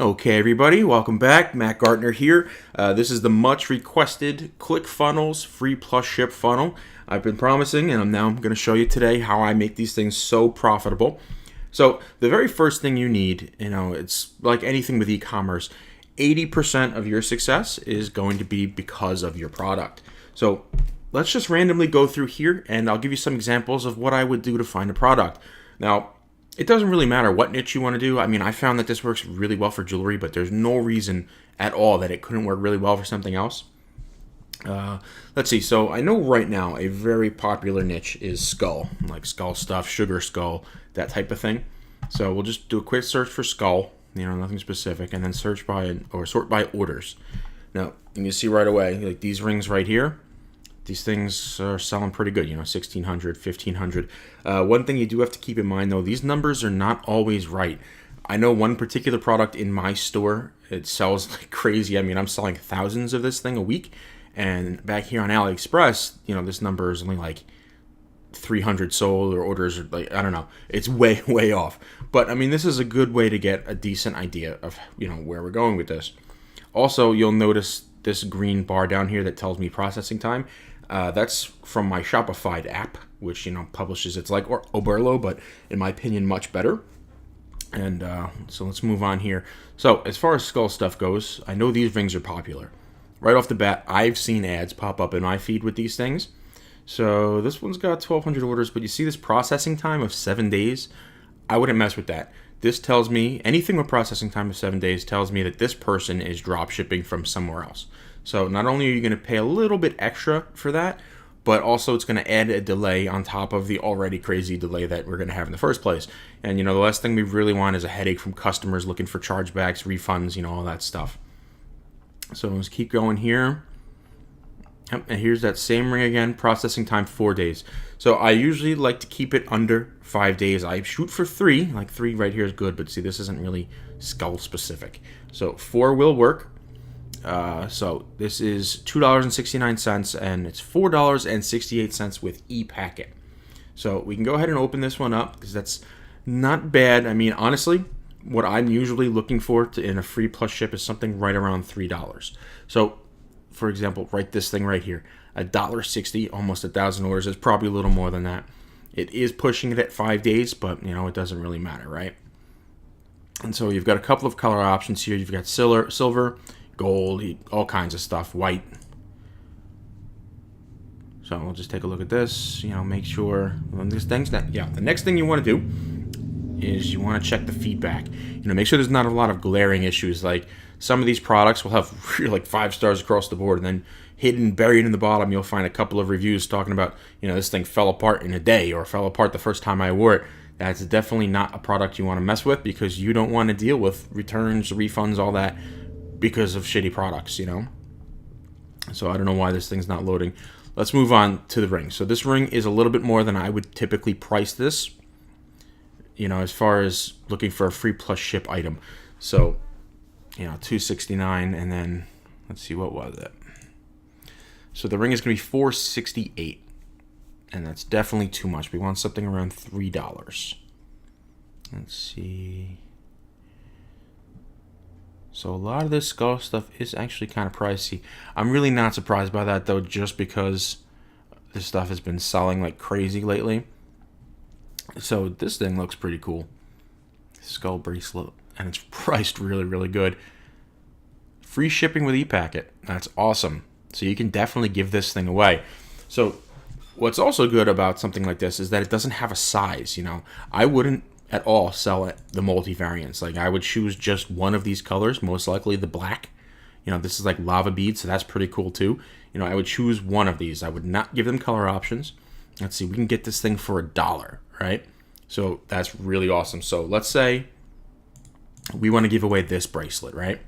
Okay, everybody, welcome back. Matt Gartner here. This is the much requested ClickFunnels free plus ship funnel. I've been promising, and I'm going to show you today how I make these things so profitable. So the very first thing you need, it's like anything with e-commerce. 80% of your success is going to be because of your product. So let's just randomly go through here, and I'll give you some examples of what I would do to find a product. Now, it doesn't really matter what niche you want to do. I mean, I found that this works really well for jewelry, but there's no reason at all that it couldn't work really well for something else. Let's see. So I know right now a very popular niche is skull, like skull stuff, sugar skull, that type of thing. So we'll just do a quick search for skull, nothing specific, and then search by or sort by orders. Now you can see right away, like these rings right here. These things are selling pretty good, 1,600, 1,500. One thing you do have to keep in mind, though, these numbers are not always right. I know one particular product in my store, it sells like crazy. I mean, I'm selling thousands of this thing a week. And back here on AliExpress, this number is only like 300 sold, or orders are like, I don't know. It's way, way off. But, I mean, this is a good way to get a decent idea of, where we're going with this. Also, you'll notice this green bar down here that tells me processing time. That's from my Shopify app, which publishes. It's like Oberlo, but in my opinion, much better. And so let's move on here. So as far as skull stuff goes, I know these rings are popular. Right off the bat, I've seen ads pop up in my feed with these things. So this one's got 1,200 orders, but you see this processing time of 7 days. I wouldn't mess with that. This tells me anything with processing time of 7 days tells me that this person is drop shipping from somewhere else. So not only are you going to pay a little bit extra for that, but also it's going to add a delay on top of the already crazy delay that we're going to have in the first place. And the last thing we really want is a headache from customers looking for chargebacks, refunds, all that stuff. So let's keep going here. Yep, and here's that same ring again, processing time 4 days. So I usually like to keep it under 5 days. I shoot for 3, like 3 right here is good, but see, this isn't really skull specific. So 4 will work. So this is $2.69, and it's $4.68 with e-packet. So we can go ahead and open this one up because that's not bad. I mean, honestly, what I'm usually looking for in a free plus ship is something right around $3. So, for example, write this thing right here, $1.60, almost 1,000 orders. It's probably a little more than that. It is pushing it at 5 days, but it doesn't really matter, right? And so you've got a couple of color options here. You've got silver, gold, all kinds of stuff, white. So we'll just take a look at this. Make sure these things that the next thing you want to do is you want to check the feedback. Make sure there's not a lot of glaring issues. Like some of these products will have like 5 stars across the board, and then hidden, buried in the bottom, you'll find a couple of reviews talking about this thing fell apart in a day or fell apart the first time I wore it. That's definitely not a product you want to mess with, because you don't want to deal with returns, refunds, all that because of shitty products. So I don't know why this thing's not loading. Let's move on to the ring. So this ring is a little bit more than I would typically price this, as far as looking for a free plus ship item. So, $269, and then let's see, what was it? So the ring is going to be $468, and that's definitely too much. We want something around $3. Let's see. So a lot of this skull stuff is actually kind of pricey. I'm really not surprised by that, though, just because this stuff has been selling like crazy lately. So this thing looks pretty cool. Skull bracelet, and it's priced really, really good. Free shipping with e-packet. That's awesome. So you can definitely give this thing away. So what's also good about something like this is that it doesn't have a size. I wouldn't at all sell it the multi-variants. Like I would choose just one of these colors, most likely the black. This is like lava beads, so that's pretty cool too. I would choose one of these. I would not give them color options. Let's see, we can get this thing for $1, right? So that's really awesome. So let's say we want to give away this bracelet, right?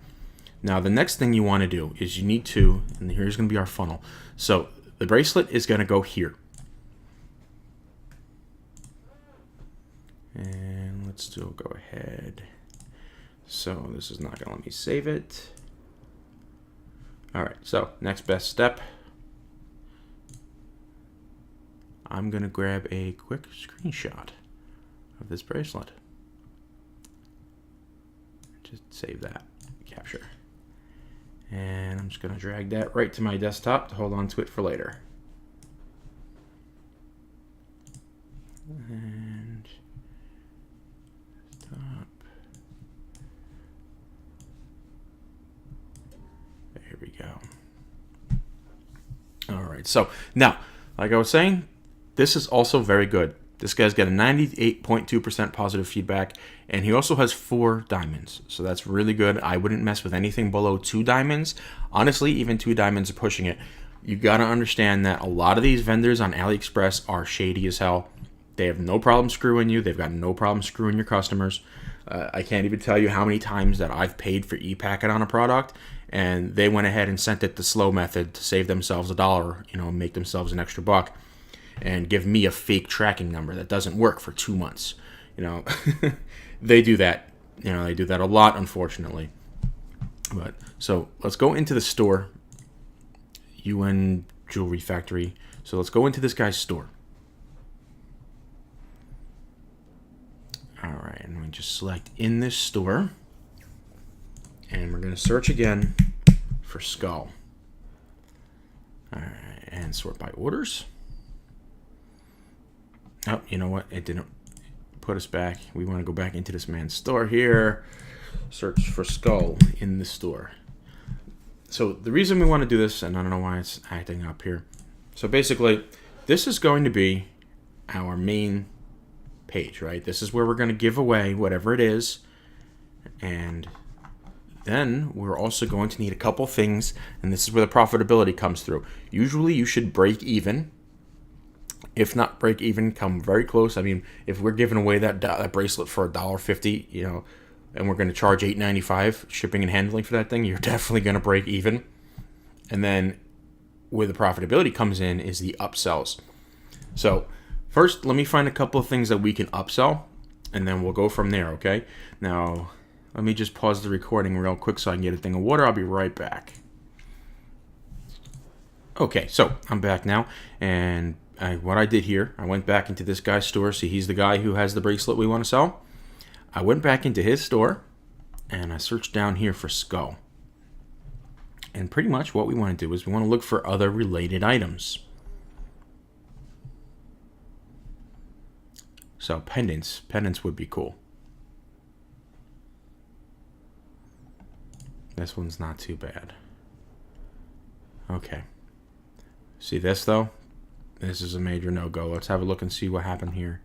Now the next thing you want to do is you need to, and here's going to be our funnel. So the bracelet is going to go here. And let's still go ahead. So this is not going to let me save it. All right, so next best step. I'm going to grab a quick screenshot of this bracelet. just save that, capture. And I'm just going to drag that right to my desktop to hold on to it for later. And stop. There we go. All right, so now, like I was saying, this is also very good. This guy's got a 98.2% positive feedback, and he also has 4 diamonds. So that's really good. I wouldn't mess with anything below 2 diamonds. Honestly, even 2 diamonds are pushing it. You got to understand that a lot of these vendors on AliExpress are shady as hell. They have no problem screwing you. They've got no problem screwing your customers. I can't even tell you how many times that I've paid for e-packet on a product, and they went ahead and sent it the slow method to save themselves $1, and make themselves an extra buck, and give me a fake tracking number that doesn't work for 2 months. They do that. They do that a lot, unfortunately. But so let's go into the store, UN Jewelry Factory. So let's go into this guy's store. All right, and we just select in this store, and we're going to search again for skull. All right, and sort by orders. Oh, you know what? It didn't put us back. We want to go back into this man's store here. Search for skull in the store. So the reason we want to do this, and I don't know why it's acting up here. So basically, this is going to be our main page, right? This is where we're going to give away whatever it is. And then we're also going to need a couple things, and this is where the profitability comes through. Usually you should break even. If not break even, come very close. I mean, if we're giving away that bracelet for $1.50, and we're going to charge $8.95 shipping and handling for that thing, you're definitely going to break even. And then where the profitability comes in is the upsells. So first, let me find a couple of things that we can upsell, and then we'll go from there, okay? Now, let me just pause the recording real quick so I can get a thing of water. I'll be right back. Okay, so I'm back now, and what I did here, I went back into this guy's store. See, he's the guy who has the bracelet we want to sell. I went back into his store, and I searched down here for skull. And pretty much what we want to do is we want to look for other related items. So pendants would be cool. This one's not too bad. Okay. See this though? This is a major no-go. Let's have a look and see what happened here.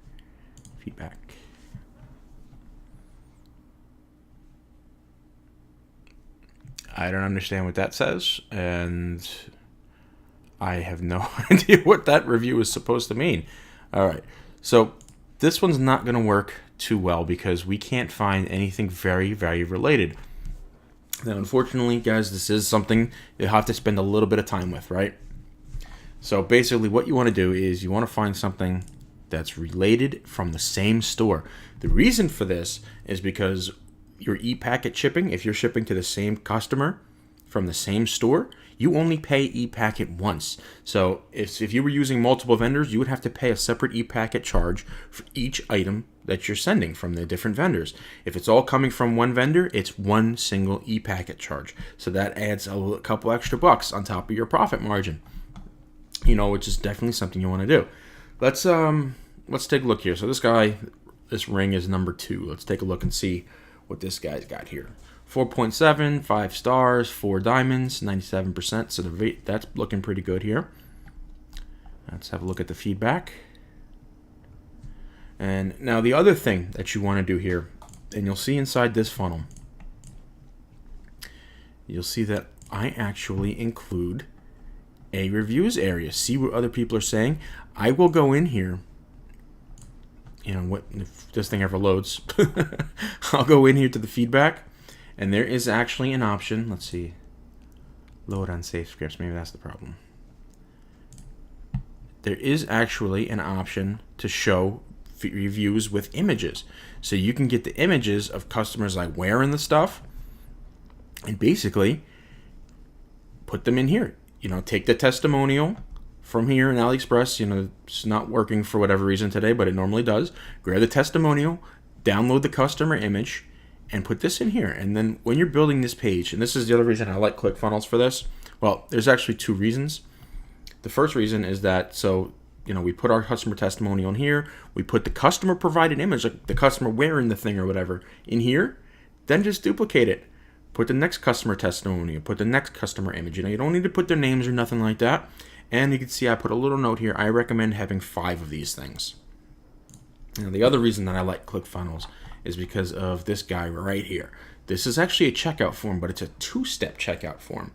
Feedback. I don't understand what that says, and I have no idea what that review is supposed to mean. All right, so this one's not going to work too well because we can't find anything very, very related. Now, unfortunately, guys, this is something you'll have to spend a little bit of time with, right? So basically what you want to do is you want to find something that's related from the same store. The reason for this is because your e-packet shipping, if you're shipping to the same customer from the same store, you only pay e-packet once. So if you were using multiple vendors, you would have to pay a separate e-packet charge for each item that you're sending from the different vendors. If it's all coming from one vendor, it's one single e-packet charge. So that adds a couple extra bucks on top of your profit margin. Which is definitely something you want to do. Let's take a look here. So this ring is number 2. Let's take a look and see what this guy's got here. 4.7, 5 stars, 4 diamonds, 97%. So that's looking pretty good here. Let's have a look at the feedback. And now the other thing that you want to do here, and you'll see inside this funnel, you'll see that I actually include a reviews area. See what other people are saying. I will go in here. If this thing ever loads, I'll go in here to the feedback, and there is actually an option. Let's see. Load on safe scripts. Maybe that's the problem. There is actually an option to show reviews with images. So you can get the images of customers like wearing the stuff and basically put them in here. Take the testimonial from here in AliExpress. It's not working for whatever reason today, but it normally does. Grab the testimonial, download the customer image, and put this in here. And then when you're building this page, and this is the other reason I like ClickFunnels for this. Well, there's actually two reasons. The first reason is that, so, we put our customer testimonial in here. We put the customer provided image, like the customer wearing the thing or whatever, in here. Then just duplicate it. Put the next customer testimonial. Put the next customer image. You don't need to put their names or nothing like that. And you can see I put a little note here. I recommend having 5 of these things. Now, the other reason that I like ClickFunnels is because of this guy right here. This is actually a checkout form, but it's a 2-step checkout form.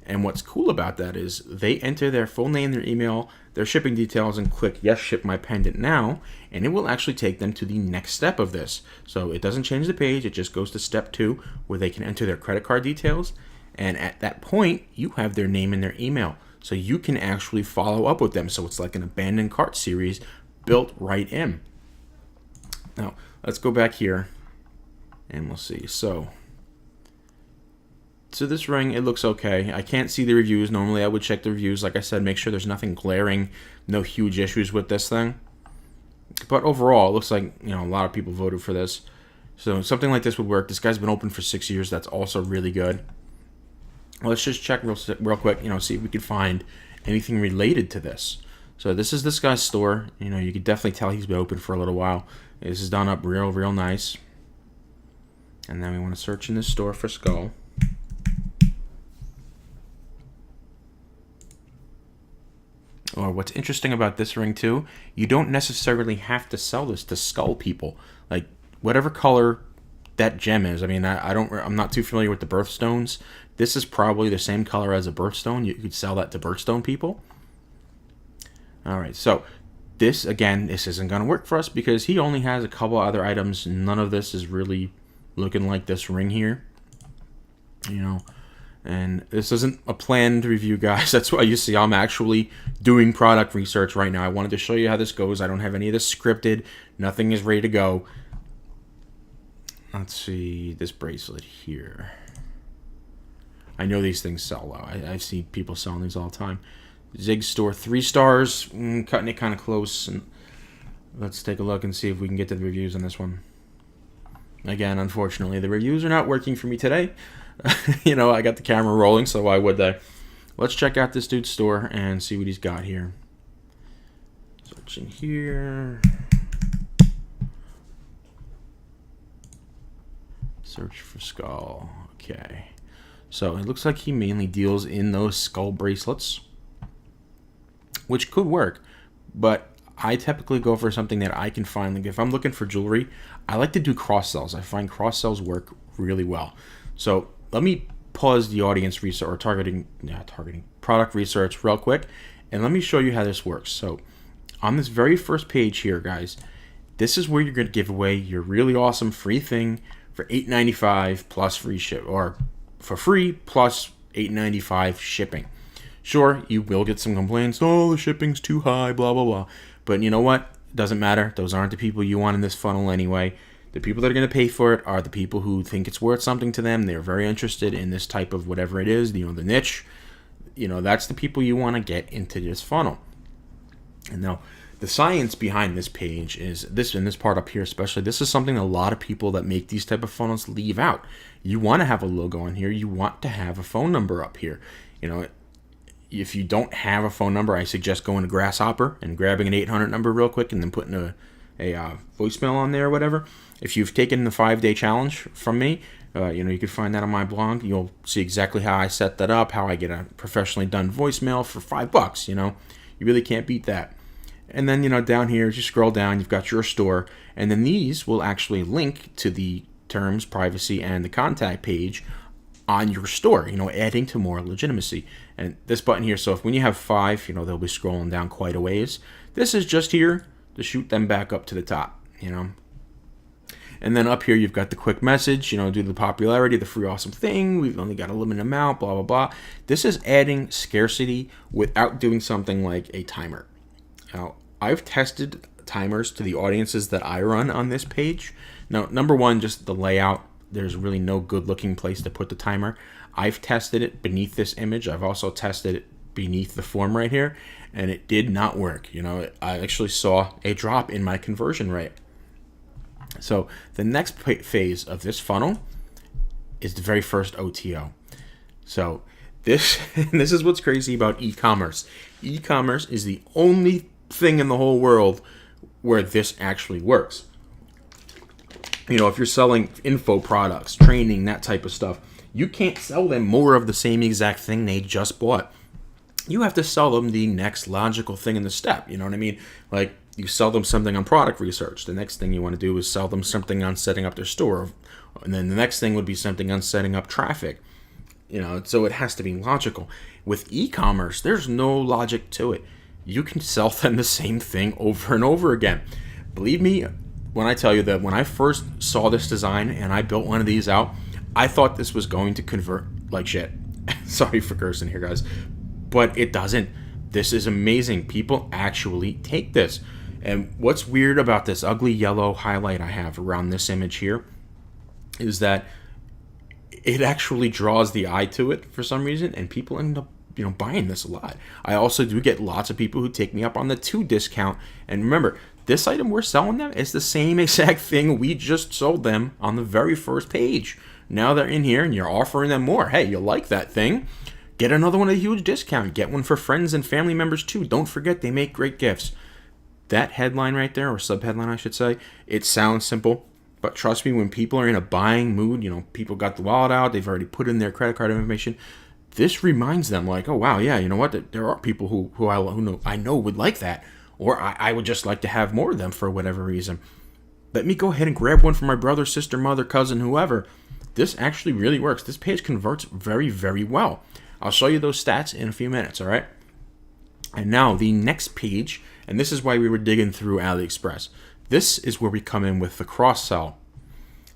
And what's cool about that is they enter their full name, their email, their shipping details, and click yes, ship my pendant now, and it will actually take them to the next step of this. So it doesn't change the page, it just goes to step 2 where they can enter their credit card details, and at that point you have their name and their email. So you can actually follow up with them. So it's like an abandoned cart series built right in. Now, let's go back here and we'll see. So this ring, it looks okay. I can't see the reviews. Normally I would check the reviews. Like I said, make sure there's nothing glaring, no huge issues with this thing. But overall, it looks like, a lot of people voted for this. So something like this would work. This guy's been open for 6 years. That's also really good. Let's just check real quick, see if we can find anything related to this. So this is this guy's store. You can definitely tell he's been open for a little while. This is done up real nice. And then we want to search in this store for skull. Or what's interesting about this ring too, you don't necessarily have to sell this to skull people. Like whatever color that gem is. I mean, I'm not too familiar with the birthstones. This is probably the same color as a birthstone. You could sell that to birthstone people. All right, so this isn't going to work for us because he only has a couple other items. None of this is really looking like this ring here. And this isn't a planned review, guys. That's why you see I'm actually doing product research right now. I wanted to show you how this goes. I don't have any of this scripted. Nothing is ready to go. Let's see this bracelet here. I know these things sell low. I've seen people selling these all the time. Zig store 3 stars. Cutting it kind of close. And let's take a look and see if we can get to the reviews on this one. Again, unfortunately, the reviews are not working for me today. I got the camera rolling, so why would they? Let's check out this dude's store and see what he's got here. Searching here. Search for skull. Okay. So it looks like he mainly deals in those skull bracelets, which could work, but I typically go for something that I can find. Like if I'm looking for jewelry, I like to do cross sells. I find cross sells work really well. So let me pause the audience research or targeting product research real quick, and let me show you how this works. So on this very first page here, guys, this is where you're going to give away your really awesome free thing for $8.95 plus free ship, or for free plus $8.95 shipping. Sure, you will get some complaints. Oh, the shipping's too high, blah blah blah. But you know what? It doesn't matter. Those aren't the people you want in this funnel anyway. The people that are going to pay for it are the people who think it's worth something to them. They're very interested in this type of whatever it is, the niche. That's the people you want to get into this funnel. And now, the science behind this page is this, in this part up here especially, this is something a lot of people that make these type of funnels leave out. You want to have a logo on here. You want to have a phone number up here. If you don't have a phone number, I suggest going to Grasshopper and grabbing an 800 number real quick and then putting a voicemail on there or whatever. If you've taken the 5-day challenge from me, you can find that on my blog. You'll see exactly how I set that up, how I get a professionally done voicemail for $5. You really can't beat that. And then, down here, as you scroll down, you've got your store, and then these will actually link to the terms, privacy, and the contact page on your store, adding to more legitimacy. And this button here, so if when you have 5, they'll be scrolling down quite a ways. This is just here to shoot them back up to the top, And then up here, you've got the quick message, due to the popularity of the free awesome thing, we've only got a limited amount, blah, blah, blah. This is adding scarcity without doing something like a timer. Now, I've tested timers to the audiences that I run on this page. Now, number one, just the layout. There's really no good looking place to put the timer. I've tested it beneath this image. I've also tested it beneath the form right here, and it did not work. I actually saw a drop in my conversion rate. So the next phase of this funnel is the very first OTO. So this this is what's crazy about e-commerce. E-commerce is the only thing in the whole world where this actually works. You know, if you're selling info products, training, that type of stuff, you can't sell them more of the same exact thing they just bought. You have to sell them the next logical thing in the step. You know what I mean? Like, you sell them something on product research. The next thing you want to do is sell them something on setting up their store. And then the next thing would be something on setting up traffic. You know, so it has to be logical. With e-commerce, there's no logic to it. You can sell them the same thing over and over again. Believe me when I tell you that when I first saw this design and I built one of these out, I thought this was going to convert like shit. Sorry for cursing here, guys. But it doesn't. This is amazing. People actually take this. And what's weird about this ugly yellow highlight I have around this image here is that it actually draws the eye to it for some reason, and people end up, you know, buying this a lot. I also do get lots of people who take me up on the 2 discount. And remember, this item we're selling them is the same exact thing we just sold them on the very first page. Now they're in here and you're offering them more. Hey, you like that thing? Get another one at a huge discount. Get one for friends and family members too. Don't forget, they make great gifts. That headline right there, or subheadline I should say, it sounds simple, but trust me, when people are in a buying mood, you know, people got the wallet out, they've already put in their credit card information, this reminds them like, oh wow, yeah, you know what, there are people who I know would like that, or I would just like to have more of them for whatever reason. Let me go ahead and grab one for my brother, sister, mother, cousin, whoever. This actually really works. This page converts very, very well. I'll show you those stats in a few minutes, all right? And now the next page, and this is why we were digging through AliExpress. This is where we come in with the cross-sell.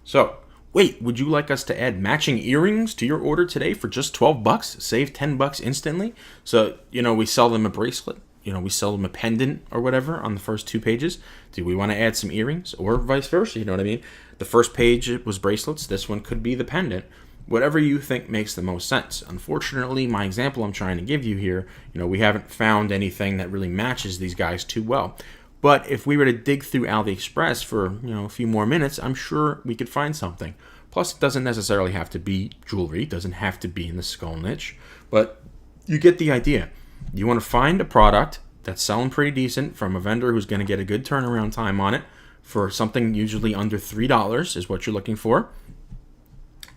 So, wait, would you like us to add matching earrings to your order today for just 12 bucks? Save 10 bucks instantly? So, you know, we sell them a bracelet. You know, we sell them a pendant or whatever on the first 2 pages. Do we want to add some earrings or vice versa? You know what I mean? The first page was bracelets. This one could be the pendant. Whatever you think makes the most sense. Unfortunately, my example I'm trying to give you here, you know, we haven't found anything that really matches these guys too well. But if we were to dig through AliExpress for, you know, a few more minutes, I'm sure we could find something. Plus, it doesn't necessarily have to be jewelry. It doesn't have to be in the skull niche. But you get the idea. You want to find a product that's selling pretty decent from a vendor who's going to get a good turnaround time on it for something usually under $3 is what you're looking for,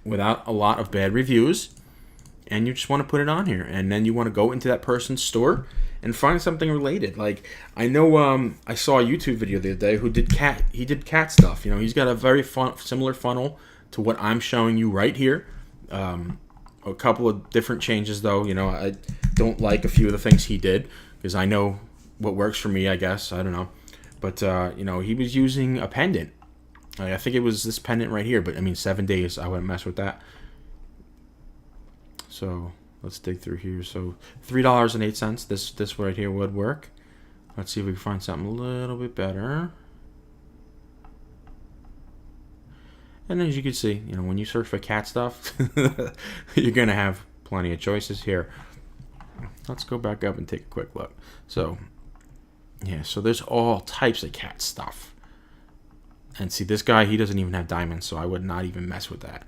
without a lot of bad reviews, and you just want to put it on here, and then you want to go into that person's store and find something related. Like, I know I saw a YouTube video the other day who did cat stuff. You know, he's got a very similar funnel to what I'm showing you right here. A couple of different changes though. You know, I don't like a few of the things he did because I know what works for me, I guess. I don't know, but you know, he was using a pendant. I think it was this pendant right here, but I mean, 7 days, I wouldn't mess with that. So let's dig through here. So $3.08, this right here would work. Let's see if we can find something a little bit better. And as you can see, you know, when you search for cat stuff, you're gonna have plenty of choices here. Let's go back up and take a quick look. So yeah, so there's all types of cat stuff. And see, this guy, he doesn't even have diamonds, so I would not even mess with that.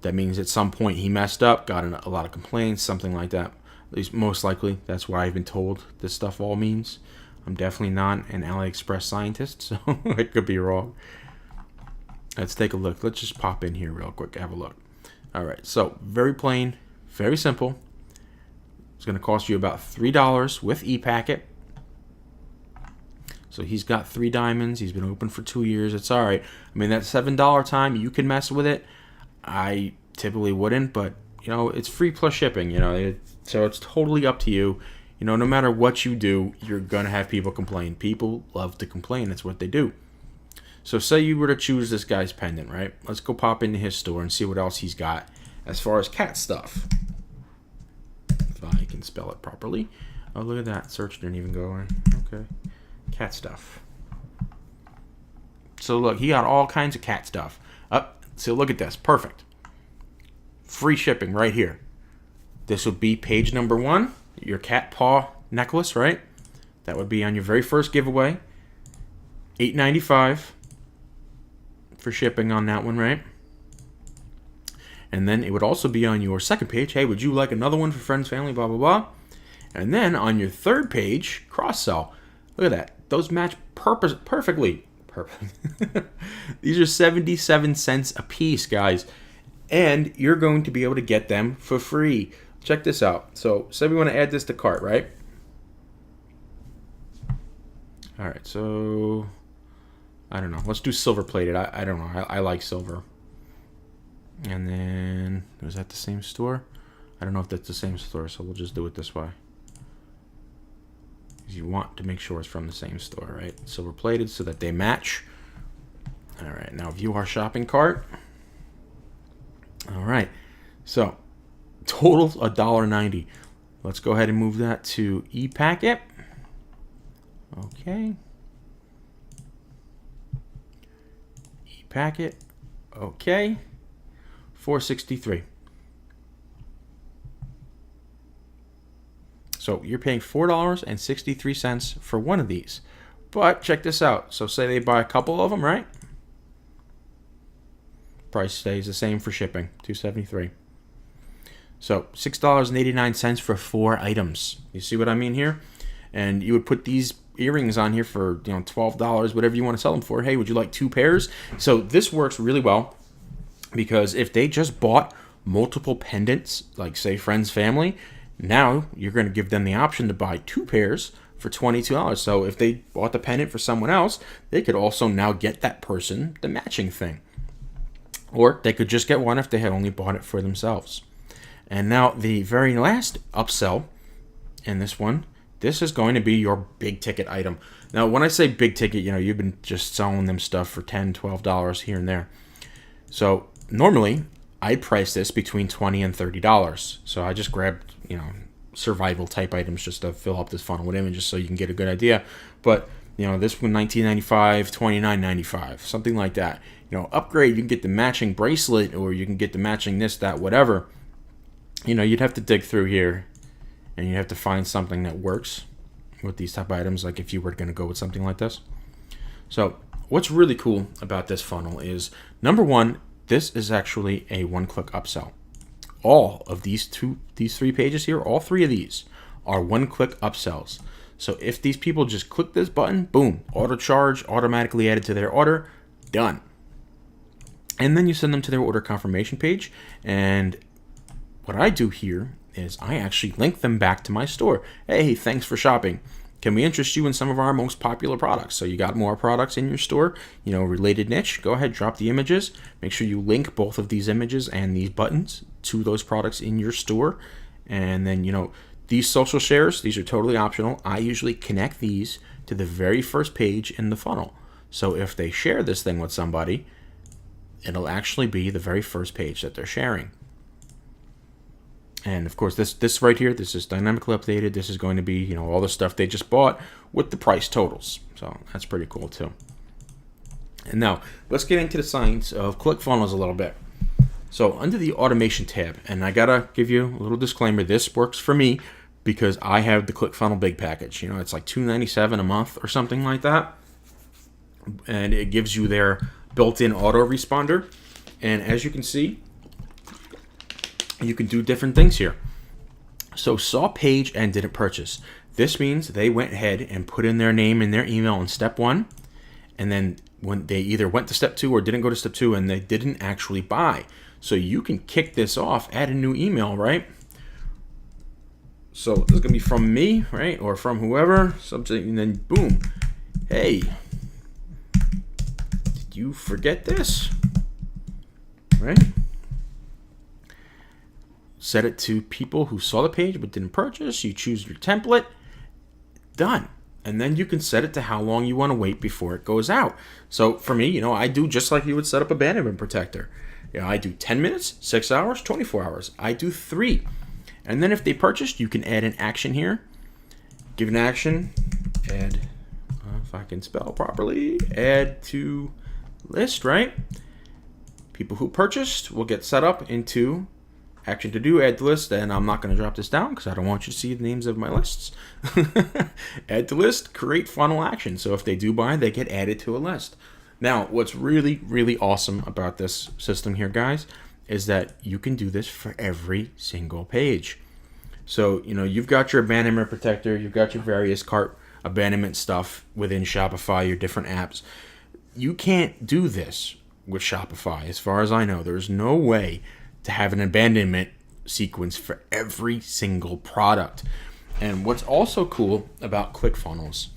That means at some point he messed up, got a lot of complaints, something like that. At least most likely, that's what I've been told this stuff all means. I'm definitely not an AliExpress scientist, so I could be wrong. Let's take a look. Let's just pop in here real quick, have a look. All right, so very plain, very simple. It's going to cost you about $3 with ePacket. So he's got 3 diamonds. He's been open for 2 years. It's all right. I mean, that $7 time, you can mess with it. I typically wouldn't, but, you know, it's free plus shipping, you know. So it's totally up to you. You know, no matter what you do, you're going to have people complain. People love to complain. That's what they do. So say you were to choose this guy's pendant, right? Let's go pop into his store and see what else he's got as far as cat stuff. If I can spell it properly. Oh, look at that. Search didn't even go away. Okay. Cat stuff. So look, he got all kinds of cat stuff. So look at this. Perfect. Free shipping right here. This would be page number 1. Your cat paw necklace, right? That would be on your very first giveaway. $8.95. for shipping on that one, right? And then it would also be on your second page. Hey, would you like another one for friends, family, blah, blah, blah. And then on your third page, cross-sell. Look at that. Those match perfectly. These are 77 cents a piece, guys. And you're going to be able to get them for free. Check this out. So say we want to add this to cart, right? All right, so I don't know. Let's do silver plated. I don't know. I like silver. And then, was that the same store? I don't know if that's the same store, so we'll just do it this way. Because you want to make sure it's from the same store, right? Silver plated so that they match. All right, now view our shopping cart. All right, so total $1.90. Let's go ahead and move that to e-packet. Okay. E-packet. Okay. $4.63. So you're paying $4.63 for one of these. But check this out. So say they buy a couple of them, right? Price stays the same for shipping, $2.73. So $6.89 for 4 items. You see what I mean here? And you would put these earrings on here for $12, whatever you want to sell them for. Hey, would you like 2 pairs? So this works really well because if they just bought multiple pendants, like say friends, family, now you're going to give them the option to buy 2 pairs for $22. So if they bought the pendant for someone else, they could also now get that person the matching thing. Or they could just get one if they had only bought it for themselves. And now the very last upsell in this one, this is going to be your big ticket item. Now, when I say big ticket, you've been just selling them stuff for $10, $12 here and there. So normally I price this between $20 and $30. So I just grabbed, survival type items just to fill up this funnel with images so you can get a good idea. But, this one $19.95, $29.95, something like that. Upgrade, you can get the matching bracelet or you can get the matching this, that, whatever. You'd have to dig through here and you have to find something that works with these type of items, like if you were going to go with something like this. So what's really cool about this funnel is, number one, this is actually a one-click upsell. All of these 3 pages here, all 3 of these are one-click upsells. So if these people just click this button, boom, auto charge, automatically added to their order, done. And then you send them to their order confirmation page. And what I do here is I actually link them back to my store. Hey, thanks for shopping. Can we interest you in some of our most popular products? So you got more products in your store, related niche. Go ahead, drop the images. Make sure you link both of these images and these buttons to those products in your store. And then, these social shares, these are totally optional. I usually connect these to the very first page in the funnel. So if they share this thing with somebody, it'll actually be the very first page that they're sharing. And of course, this right here, this is dynamically updated. This is going to be, all the stuff they just bought with the price totals. So that's pretty cool too. And now let's get into the science of ClickFunnels a little bit. So under the automation tab, and I gotta give you a little disclaimer, this works for me because I have the ClickFunnels big package. It's like $297 a month or something like that. And it gives you their built-in autoresponder. And as you can see, you can do different things here. So saw page and didn't purchase. This means they went ahead and put in their name and their email in step 1. And then when they either went to step 2 or didn't go to step 2 and they didn't actually buy. So you can kick this off, add a new email, right? So this is gonna be from me, right? Or from whoever, something, and then boom. Hey, did you forget this? Right? Set it to people who saw the page but didn't purchase. You choose your template. Done. And then you can set it to how long you want to wait before it goes out. So for me, I do just like you would set up abandonment protector. I do 10 minutes, 6 hours, 24 hours. I do 3. And then if they purchased, you can add an action here. Give an action. Add, if I can spell properly, add to list, right? People who purchased will get set up into action to do, add to list, and I'm not going to drop this down because I don't want you to see the names of my lists. Add to list, create funnel action. So if they do buy, they get added to a list. Now, what's really, really awesome about this system here, guys, is that you can do this for every single page. So, you've got your abandonment protector, you've got your various cart abandonment stuff within Shopify, your different apps. You can't do this with Shopify, as far as I know. There's no way to have an abandonment sequence for every single product. And what's also cool about ClickFunnels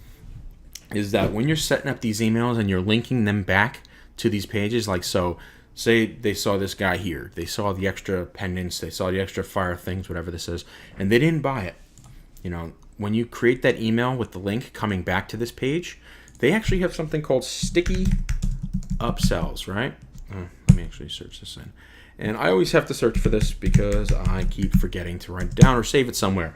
is that when you're setting up these emails and you're linking them back to these pages, like so, say they saw this guy here, they saw the extra pendants, they saw the extra fire things, whatever this is, and they didn't buy it. When you create that email with the link coming back to this page, they actually have something called sticky upsells, right? Let me actually search this in. And I always have to search for this because I keep forgetting to write it down or save it somewhere.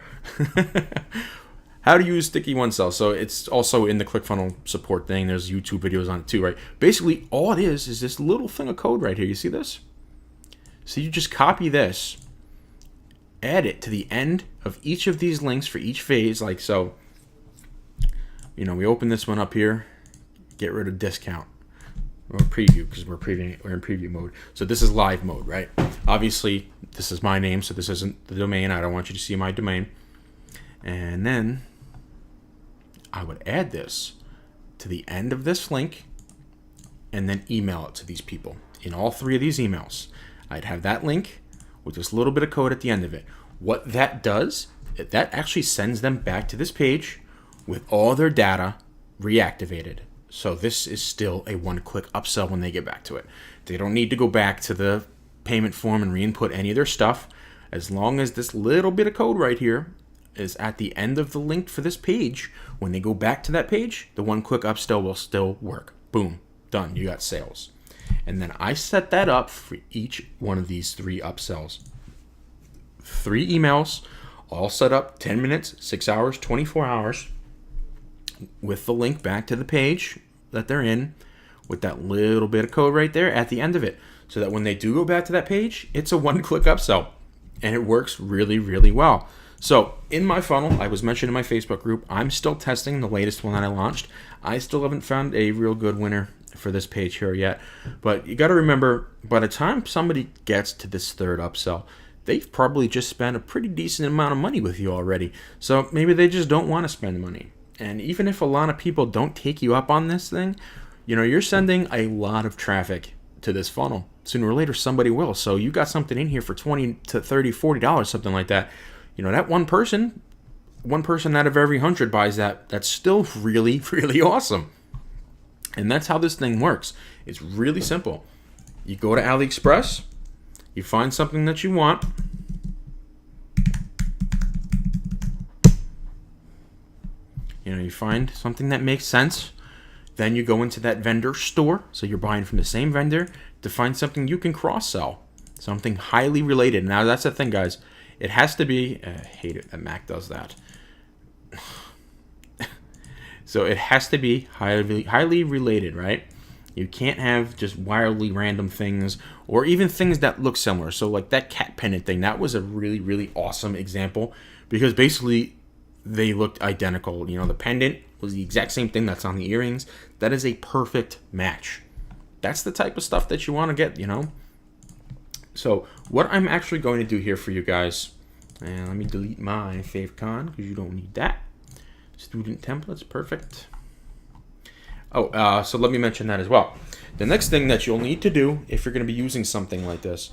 How to use sticky one cell. So it's also in the ClickFunnels support thing. There's YouTube videos on it too, right? Basically, all it is this little thing of code right here. You see this? So you just copy this, add it to the end of each of these links for each phase, like so. We open this one up here, get rid of discount or preview because we're in preview mode. So this is live mode, right? Obviously, this is my name, so this isn't the domain. I don't want you to see my domain. And then I would add this to the end of this link and then email it to these people. In all three of these emails, I'd have that link with this little bit of code at the end of it. What that does, that actually sends them back to this page with all their data reactivated. So this is still a one-click upsell when they get back to it. They don't need to go back to the payment form and re-input any of their stuff. As long as this little bit of code right here is at the end of the link for this page, when they go back to that page, the one-click upsell will still work. Boom, done, you got sales. And then I set that up for each one of these 3 upsells. 3 emails, all set up 10 minutes, 6 hours, 24 hours, with the link back to the page that they're in, with that little bit of code right there at the end of it, so that when they do go back to that page, it's a one-click upsell, and it works really, really well. So in my funnel, I was mentioned in my Facebook group, I'm still testing the latest one that I launched. I still haven't found a real good winner for this page here yet, but you got to remember, by the time somebody gets to this 3rd upsell, they've probably just spent a pretty decent amount of money with you already. So maybe they just don't want to spend money. And even if a lot of people don't take you up on this thing, you're sending a lot of traffic to this funnel. Sooner or later, somebody will. So you got something in here for $20 to $30, $40, something like that. That one person out of every 100 buys that. That's still really, really awesome. And that's how this thing works. It's really simple. You go to AliExpress, you find something that you want. You find something that makes sense. Then you go into that vendor store. So you're buying from the same vendor to find something you can cross-sell. Something highly related. Now, that's the thing, guys. It has to be, I hate it that Mac does that. So it has to be highly related, right? You can't have just wildly random things or even things that look similar. So like that cat pendant thing, that was a really, really awesome example because basically they looked identical. The pendant was the exact same thing that's on the earrings. That is a perfect match. That's the type of stuff that you want to get, So what I'm actually going to do here for you guys, and let me delete my favecon because you don't need that. Student templates, perfect. So let me mention that as well. The next thing that you'll need to do if you're going to be using something like this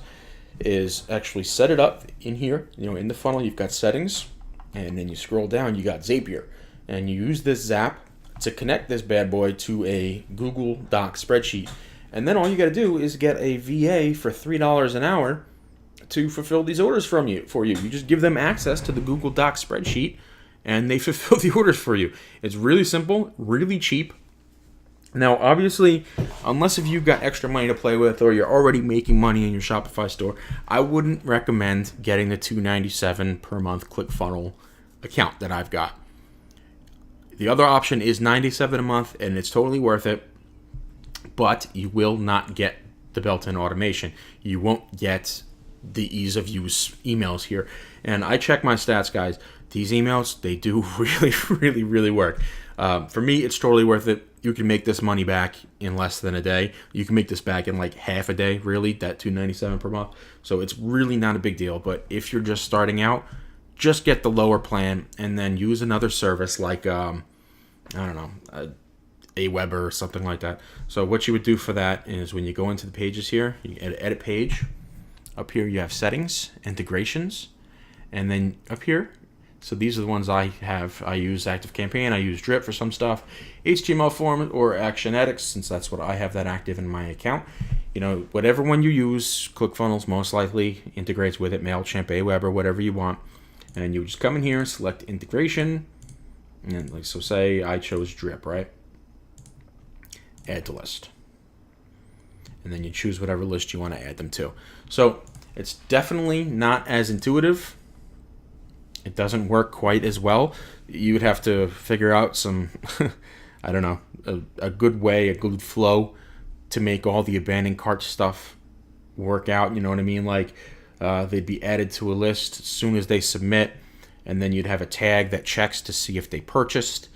is actually set it up in here. In the funnel, you've got settings, and then you scroll down, you got Zapier. And you use this Zap to connect this bad boy to a Google Doc spreadsheet. And then all you got to do is get a VA for $3 an hour to fulfill these orders for you. You just give them access to the Google Doc spreadsheet, and they fulfill the orders for you. It's really simple, really cheap. Now, obviously, unless if you've got extra money to play with or you're already making money in your Shopify store, I wouldn't recommend getting the $297 per month ClickFunnels account that I've got. The other option is $97 a month, and it's totally worth it, but you will not get the built-in automation. You won't get the ease of use emails here. And I check my stats, guys. These emails, they do really, really, really work. For me, it's totally worth it. you can make this money back in less than a day. You can make this back in like half a day, really, that $297 per month. So it's really not a big deal. But if you're just starting out, just get the lower plan and then use another service like, I don't know, Aweber or something like that. So what you would do for that is when you go into the pages here, you edit page. Up here you have settings, integrations, and then up here, so these are the ones I have. I use ActiveCampaign, I use Drip for some stuff, HTML form or Actionetics, since that's what I have that active in my account. You know, whatever one you use, ClickFunnels most likely integrates with it, MailChimp, Aweber, whatever you want. And you just come in here, select integration, and like so say I chose Drip, right? Add to list. And then you choose whatever list you want to add them to. So it's definitely not as intuitive. It doesn't work quite as well. You would have to figure out some, I don't know, a good way, a good flow to make all the abandoned cart stuff work out. You know what I mean? Like they'd be added to a list as soon as they submit, and then you'd have a tag that checks to see if they purchased.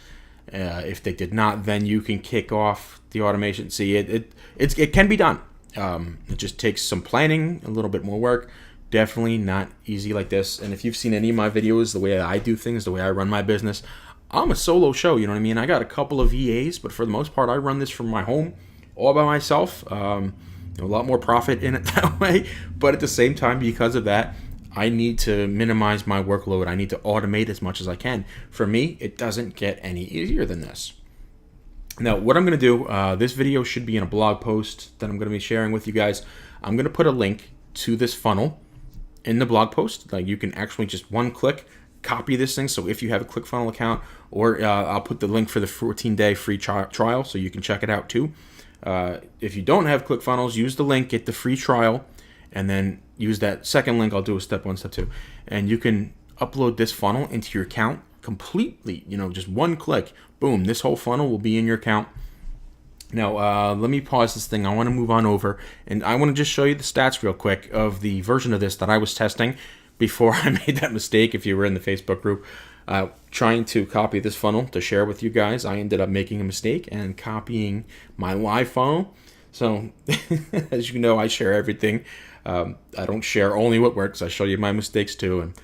If they did not, then you can kick off the automation. See, it can be done. It just takes some planning, a little bit more work. Definitely not easy like this. And if you've seen any of my videos, the way I do things, the way I run my business, I'm a solo show, you know what I mean? I got a couple of VAs, but for the most part, I run this from my home all by myself. A lot more profit in it that way. But at the same time, because of that, I need to minimize my workload. I need to automate as much as I can. For me, it doesn't get any easier than this. Now, what I'm going to do, this video should be in a blog post that I'm going to be sharing with you guys. I'm going to put a link to this funnel in the blog post. Like, you can actually just one click copy this thing. So if you have a ClickFunnels account, or I'll put the link for the 14-day free trial so you can check it out too. If you don't have ClickFunnels, use the link, get the free trial, and then use that second link. I'll do a step 1, step 2, and you can upload this funnel into your account completely. You know, just one click, boom, this whole funnel will be in your account. Now, let me pause this thing. I want to move on over, and I want to just show you the stats real quick of the version of this that I was testing before I made that mistake. If you were in the Facebook group, trying to copy this funnel to share with you guys, I ended up making a mistake and copying my live funnel. So, as you know, I share everything. I don't share only what works. I show you my mistakes too, and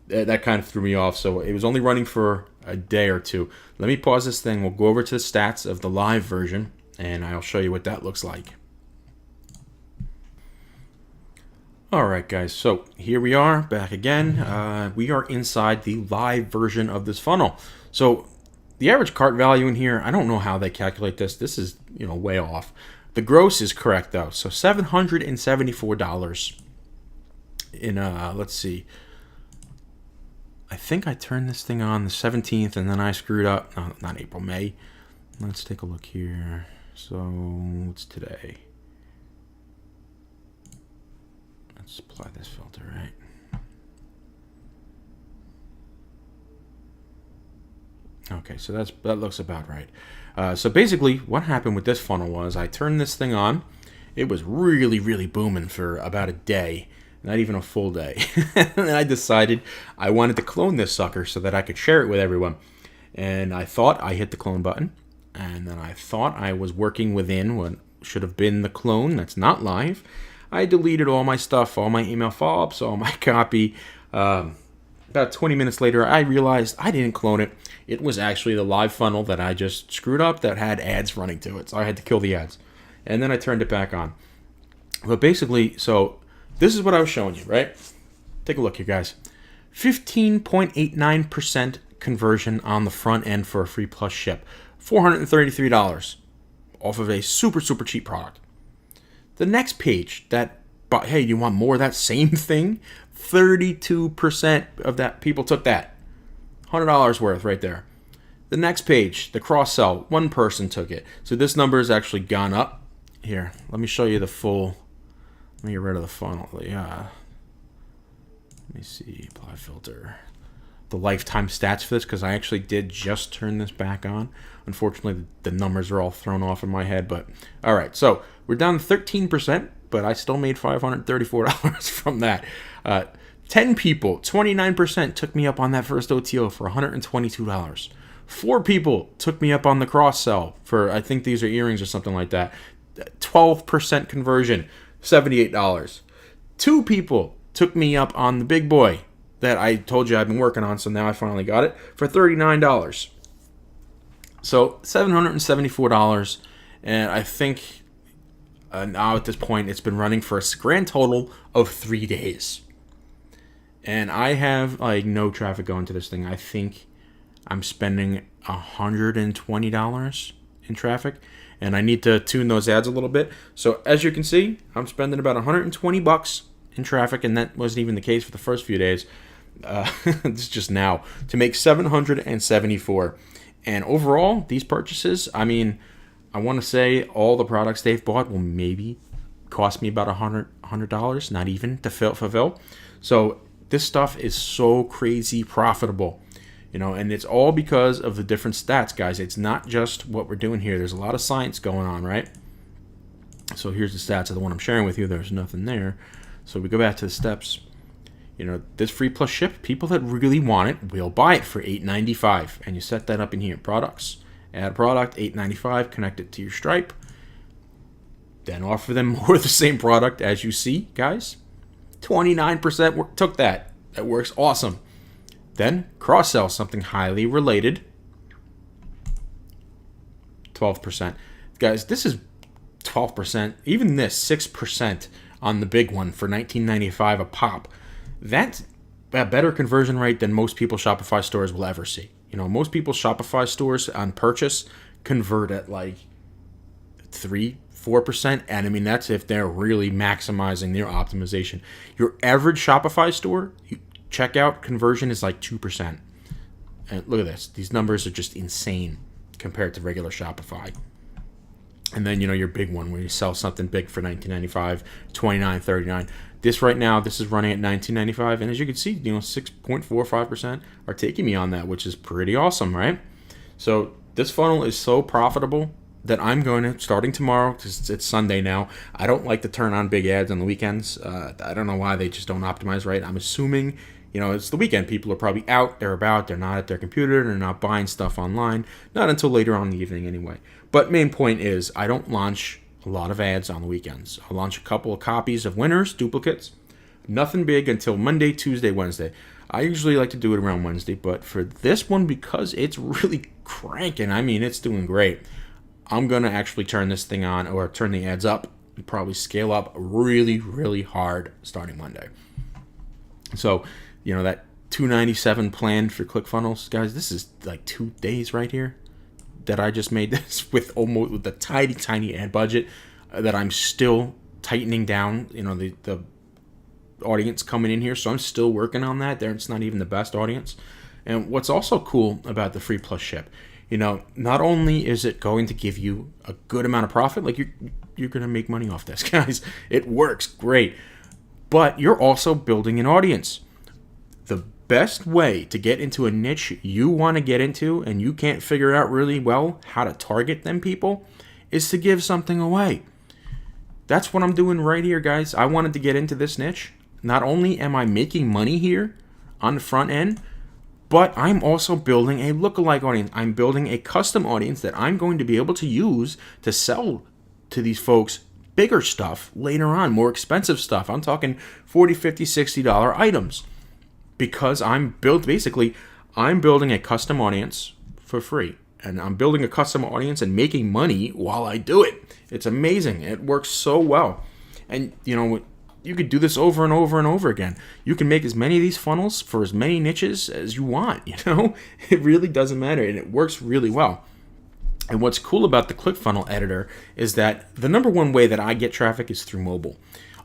that kind of threw me off. So it was only running for a day or two. Let me pause this thing. We'll go over to the stats of the live version, and I'll show you what that looks like. Alright guys, so here we are back again. We are inside the live version of this funnel. So the average cart value in here, I don't know how they calculate this. This is, way off. The gross is correct though. So $774 in, let's see. I think I turned this thing on the 17th and then I screwed up. No, not April, May. Let's take a look here. So what's today? Let's apply this filter, right? Okay, so that looks about right. So basically, what happened with this funnel was I turned this thing on. It was really, really booming for about a day, not even a full day. And I decided I wanted to clone this sucker so that I could share it with everyone. And I thought I hit the clone button, and then I thought I was working within what should have been the clone that's not live. I deleted all my stuff, all my email follow-ups, all my copy. About 20 minutes later, I realized I didn't clone it. It was actually the live funnel that I just screwed up that had ads running to it. So I had to kill the ads. And then I turned it back on. But basically, so this is what I was showing you, right? Take a look here, guys. 15.89% conversion on the front end for a free plus ship. $433 off of a super, super cheap product. The next page, but hey, you want more of that same thing? 32% of that people took that. $100 worth right there. The next page, the cross-sell, one person took it. So this number has actually gone up. Here, let me show you the full. Let me get rid of the funnel. Yeah. Let me see, apply filter. The lifetime stats for this, because I actually did just turn this back on. Unfortunately, the numbers are all thrown off in my head, but all right. So we're down 13%, but I still made $534 from that. 10 people, 29% took me up on that first OTO for $122. 4 people took me up on the cross sell for, I think these are earrings or something like that. 12% conversion, $78. 2 people took me up on the big boy that I told you I've been working on, so now I finally got it for $39. So $774, and I think now at this point it's been running for a grand total of 3 days. And I have like no traffic going to this thing. I think I'm spending $120 in traffic, and I need to tune those ads a little bit. So as you can see, I'm spending about $120 in traffic, and that wasn't even the case for the first few days. This is just now to make $774. And overall, these purchases, I mean, I want to say all the products they've bought will maybe cost me about $100, not even to fulfill. So this stuff is so crazy profitable, you know, and it's all because of the different stats, guys. It's not just what we're doing here. There's a lot of science going on, right? So here's the stats of the one I'm sharing with you. There's nothing there. So we go back to the steps. You know, this free plus ship, people that really want it will buy it for $8.95. And you set that up in here. Products, add product, $8.95, connect it to your Stripe. Then offer them more of the same product as you see, guys. 29% took that. That works awesome. Then cross-sell something highly related. 12%. Guys, this is 12%. Even this, 6% on the big one for $19.95 a pop. That's a better conversion rate than most people's Shopify stores will ever see. You know, most people's Shopify stores on purchase convert at like 3-4%. And I mean, that's if they're really maximizing their optimization. Your average Shopify store, checkout conversion is like 2%. And look at this. These numbers are just insane compared to regular Shopify. And then, you know, your big one where you sell something big for $19.95, $29.39. This right now, this is running at $19.95. And as you can see, you know, 6.45% are taking me on that, which is pretty awesome, right? So this funnel is so profitable that I'm going to, starting tomorrow, because it's Sunday now, I don't like to turn on big ads on the weekends. I don't know why they just don't optimize right. I'm assuming, you know, it's the weekend. People are probably out, they're not at their computer, they're not buying stuff online, not until later on in the evening anyway. But main point is, I don't launch a lot of ads on the weekends. I'll launch a couple of copies of winners, duplicates, nothing big until Monday, Tuesday, Wednesday. I usually like to do it around Wednesday, but for this one, because it's really cranking, I mean, it's doing great, I'm going to actually turn this thing on, or turn the ads up, and probably scale up really, really hard starting Monday. So, you know, that $297 plan for ClickFunnels, guys, this is like 2 days right here that I just made this with a tiny ad budget that I'm still tightening down. You know, the audience coming in here, so I'm still working on that. It's not even the best audience. And what's also cool about the free plus ship, you know, not only is it going to give you a good amount of profit, like you're going to make money off this, guys. It works great, but you're also building an audience. The best way to get into a niche you want to get into and you can't figure out really well how to target them people is to give something away. That's what I'm doing right here, guys. I wanted to get into this niche. Not only am I making money here on the front end, but I'm also building a lookalike audience. I'm building a custom audience that I'm going to be able to use to sell to these folks bigger stuff later on, more expensive stuff. I'm talking $40, $50, $60 items. Because I'm building a custom audience for free. And I'm building a custom audience and making money while I do it. It's amazing. It works so well. And, you know, you could do this over and over and over again. You can make as many of these funnels for as many niches as you want, you know? It really doesn't matter, and it works really well. And what's cool about the ClickFunnels editor is that the number one way that I get traffic is through mobile.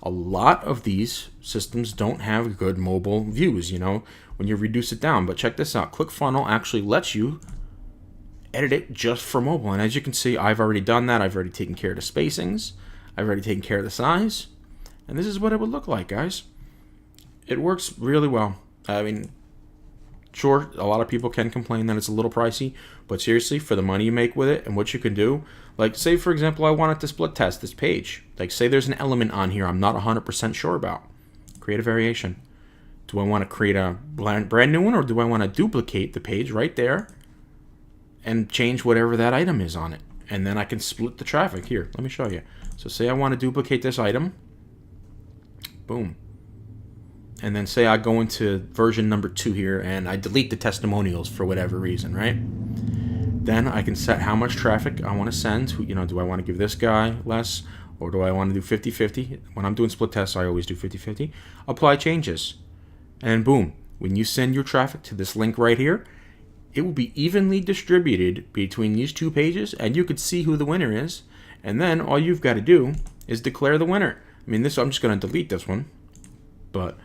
A lot of these systems don't have good mobile views, you know, when you reduce it down. But check this out. ClickFunnels actually lets you edit it just for mobile. And as you can see, I've already done that. I've already taken care of the spacings. I've already taken care of the size. And this is what it would look like, guys. It works really well. I mean, sure, a lot of people can complain that it's a little pricey. But seriously, for the money you make with it and what you can do, like say, for example, I wanted to split test this page. Like say there's an element on here I'm not 100% sure about. Create a variation. Do I want to create a brand new one, or do I want to duplicate the page right there and change whatever that item is on it. And then I can split the traffic. Here, let me show you. So say I want to duplicate this item. Boom. And then say I go into version number 2 here and I delete the testimonials for whatever reason, right? Then I can set how much traffic I want to send. You know, do I want to give this guy less, or do I want to do 50-50? When I'm doing split tests, I always do 50-50. Apply changes. And boom, when you send your traffic to this link right here, it will be evenly distributed between these 2 pages, and you could see who the winner is. And then all you've got to do is declare the winner. I mean, I'm just going to delete this one. But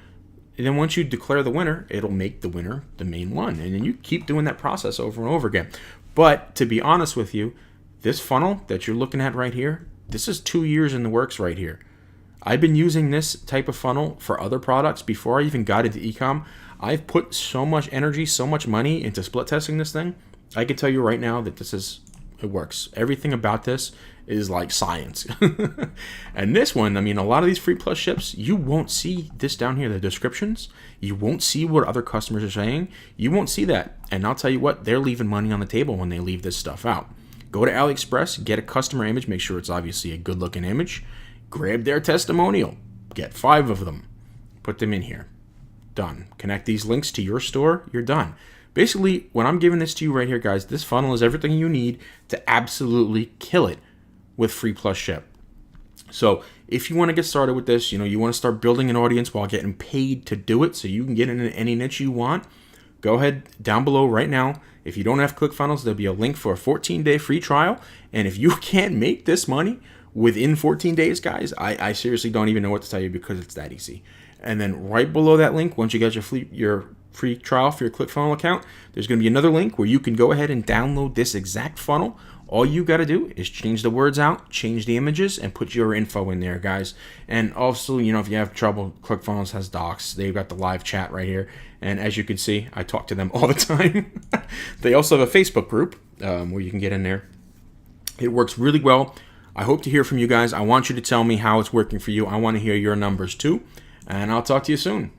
then once you declare the winner, it'll make the winner the main one. And then you keep doing that process over and over again. But to be honest with you, this funnel that you're looking at right here, this is 2 years in the works right here. I've been using this type of funnel for other products before I even got into ecom. I've put so much energy, so much money into split testing this thing. I can tell you right now that it works. Everything about this is like science. And this one, I mean, a lot of these free plus ships, you won't see this down here, the descriptions. You won't see what other customers are saying. You won't see that. And I'll tell you what, they're leaving money on the table when they leave this stuff out. Go to AliExpress, get a customer image, make sure it's obviously a good looking image. Grab their testimonial, get 5 of them, put them in here. Done. Connect these links to your store, you're done. Basically, when I'm giving this to you right here, guys, this funnel is everything you need to absolutely kill it with free plus ship. So if you want to get started with this, you know, you want to start building an audience while getting paid to do it so you can get into any niche you want, go ahead down below right now. If you don't have ClickFunnels, there'll be a link for a 14-day free trial. And if you can't make this money within 14 days, guys, I seriously don't even know what to tell you because it's that easy. And then right below that link, once you get your free trial for your ClickFunnels account, there's going to be another link where you can go ahead and download this exact funnel. All you got to do is change the words out, change the images, and put your info in there, guys. And also, you know, if you have trouble, ClickFunnels has docs. They've got the live chat right here. And as you can see, I talk to them all the time. They also have a Facebook group where you can get in there. It works really well. I hope to hear from you guys. I want you to tell me how it's working for you. I want to hear your numbers too. And I'll talk to you soon.